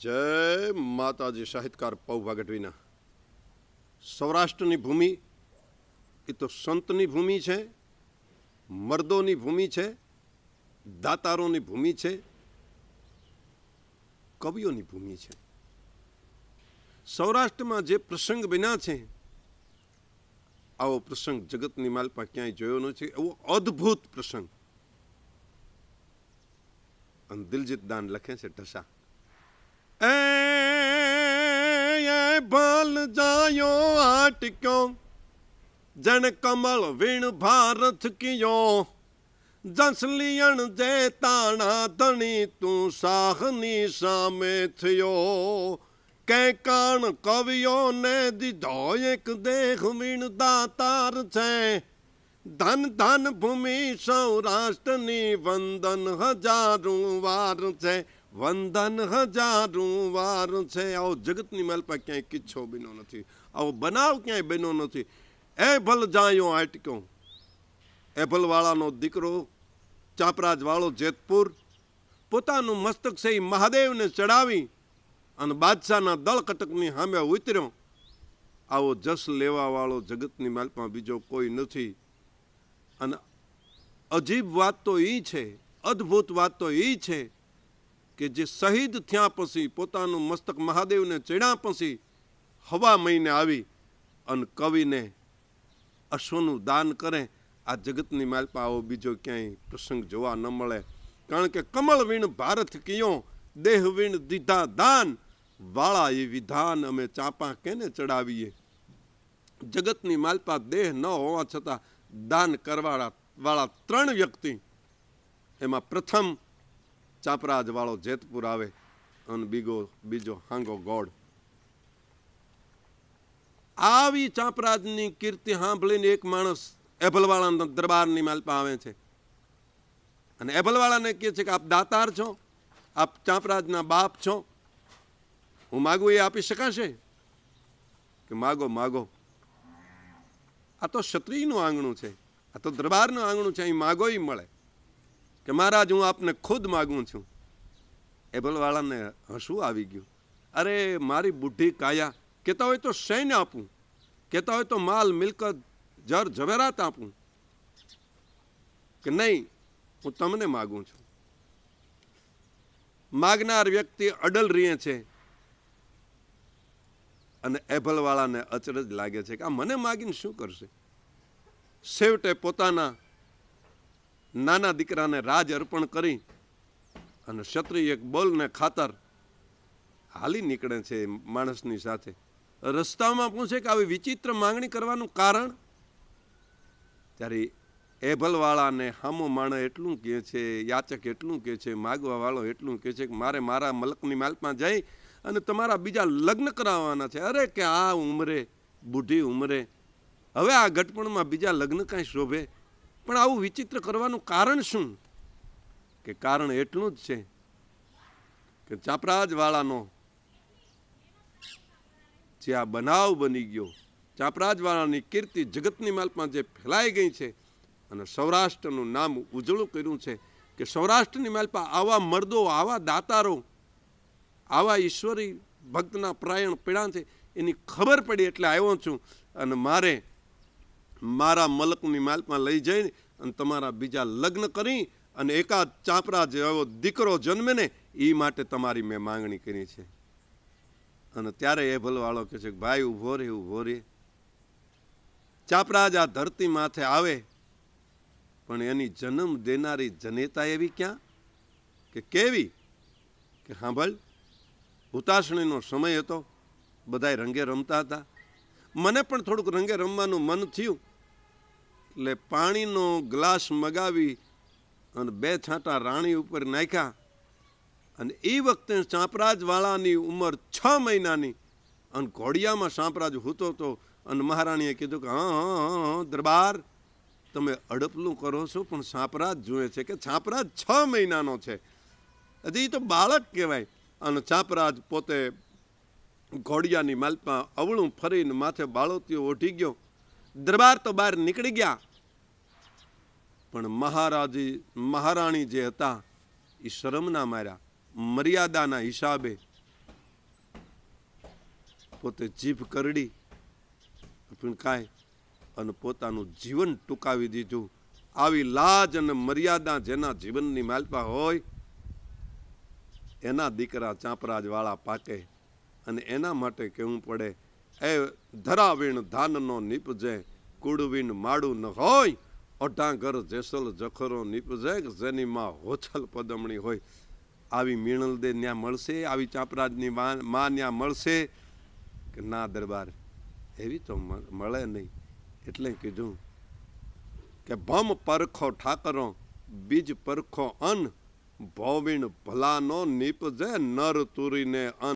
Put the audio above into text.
जय माताजी। साहित्यकार पौ भागटवीना। सौराष्ट्रनी भूमि એ તો સંતની ભૂમિ છે, મર્દોની ભૂમિ છે, દાતારોની ભૂમિ છે, કવિઓની ભૂમિ છે. સૌરાષ્ટ્રમાં જે પ્રસંગ બન્યા છે આવો પ્રસંગ જગતની માલપા ક્યાંય જોયો નથી. એવો અદ્ભુત પ્રસંગ. અને દિલજીત દાન લખે છે ઢસા. એ ભલ જાયો આટક્યો जन कमल वीण भारत कियो जसलियन जे ताना धनी तू साहनी सामे थियो कै कान कवियों ने दीधो एक देख वीण दातार छे धन धन भूमि सौराष्ट्रनी वंदन हजारों वार छे वंदन हजारों वार छे. आओ जगतनी मालपा क्यांय किच्छो बन्यो नथी. आओ बनाव क्यांय बन्यो नथी. एभल जायो आटक्यो. एभल वाळानो दीकरो चापराज वाळो जेतपुर पोतानुं मस्तक से महादेव ने चढ़ावी अने बादशाहना दल कटकनी सामे उतर्यो. आवो जस लेवा वाळो जगतनी मालपा बीजो कोई नथी. अने अजीब वात तो ई छे, अद्भुत वात तो ई छे के जे शहीद थया पछी पोतानुं मस्तक महादेव ने चढ़्या पछी हवा महीने आवी अने कविने अश्वनुं दान करे. आ जगतनी मालपा आवो बीजो क्यांय प्रसंग जोवा न मळे. कारण के कमल वीण भारत कियो देह वीण दीधा दान वाळा ए विधान अमे चापा केने चढ़ावीए. जगतनी मालपा देह न होवा छतां दान करवाळा वाळा त्रण व्यक्ति एमां प्रथम चापराज वाळो जेतपुर आवे अने बीजो हांगो गौड़. આવી ચાપરાજની કીર્તિ સાંભળીને એક માણસ એભલવાળાના દરબારની માલપા આવે છે અને એભલવાળાને કહે છે કે આપ દાતાર છો, આપ ચાપરાજના બાપ છો, હું માગું એ આપી શકાશે? કે માગો માગો. આ તો ક્ષત્રિયનું આંગણું છે, આ તો દરબારનું આંગણું છે, અહીં માગો ય મળે. કે મહારાજ હું આપને ખુદ માગું છું. એભલવાળાને હસવું આવી ગયું. અરે મારી બુઢી કાયા, कहता हो तो सैन्य आपू, कहता हो तो माल मिलकत जर जवेरात आपू. कि नहीं हूँ तमने मागू छू. मागनार व्यक्ति अडल रहे छे अने एभलवाळा ने अचरज लागे छे कि आ मने मागीने शुं करशे. छेवटे पोताना नाना दीकराने राज अर्पण करी अने क्षत्रिय एक बोलने खातर हाली निकळे छे माणसनी साथे. रस्तामां पूछे कि આવી વિચિત્ર માંગણી કરવાનું કારણ. ત્યારે એભલવાળાને હામો માણે એટલું કહે છે, યાચક એટલું કહે છે, માગવાવાળો એટલું કહે છે કે મારે મારા મલકની માલપા જઈ અને તમારા બીજા લગ્ન કરાવવાના છે. અરે કે આ ઉંમરે, બુઢી ઉંમરે હવે આ ગટપણમાં બીજા લગ્ન કાંઈ શોભે? પણ આવું વિચિત્ર કરવાનું કારણ શું? કે કારણ એટલું જ છે કે ચાપરાજવાળાનો જે આ બનાવ બની ગયો, ચાપરાજવાળાની કીર્તિ જગતની માલપા જે ફેલાઈ ગઈ છે અને સૌરાષ્ટ્રનું નામ ઉજળું કર્યું છે કે સૌરાષ્ટ્રની માલપા આવા મર્દો, આવા દાતારો, આવા ઈશ્વરી ભક્તના પરાયણ પીડા છે એની ખબર પડી એટલે આવ્યો છું. અને મારે મારા મલકની માલપા લઈ જઈને અને તમારા બીજા લગ્ન કરી અને એકાદ ચાપરાજ એવો દીકરો જન્મે ને એ માટે તમારી મેં માંગણી કરી છે. અને ત્યારે એભલવાળો કહે છે કે ભાઈ ઊભો રે, ઊભો રે. ચાપરાજ આ ધરતી માથે આવે પણ એની જન્મ દેનારી જનેતા એવી ક્યાં? કે કેવી? કે સાંભળ, હુતાશણીનો સમય હતો, બધાય રંગે રમતા હતા. મને પણ થોડુંક રંગે રમવાનું મન થયું એટલે પાણીનો ગ્લાસ મગાવી અને 2 છાંટા રાણી ઉપર નાખ્યા. અને એ વખતે ચાપરાજવાળાની ઉંમર 6 મહિનાની અને ઘોડિયામાં ચાપરાજ હૂતો હતો. અને મહારાણીએ કીધું કે હા હા હા દરબાર તમે અડપલું કરો છો પણ ચાપરાજ જુએ છે. કે ચાપરાજ 6 મહિનાનો છે, હજી તો બાળક કહેવાય. અને ચાપરાજ પોતે ઘોડિયાની માલપા અવળું ફરીને માથે બાળોતીઓ ઓઢી ગયો. દરબાર તો બહાર નીકળી ગયા પણ મહારાણી જે હતા એ શરમના માર્યા, મર્યાદાના હિસાબે પોતે જીભ કરડી કાંઈ અને પોતાનું જીવન ટૂંકાવી દીધું. આવી લાજ અને મર્યાદા જેના જીવનની માલપા હોય એના દીકરા ચાંપરાજવાળા પાકે. અને એના માટે કહેવું પડે એ ધરાવીણ ધાનનો નીપજે કુડવીન માડું ન હોય અઢાંગર જેસલ જખરો નીપજે જેની માં હોછલ પદમણી હોય. આવી મીણલદે ત્યાં મળશે, આવી ચાંપરાજની માં ત્યાં મળશે કે ના દરબાર? એવી તો મળે નહીં. એટલે કીધું કે ભમ પરખો ઠાકરો બીજ પરખો અન્ન ભોવીણ ભલાનો નીપજે નર તુરીને અન્ન.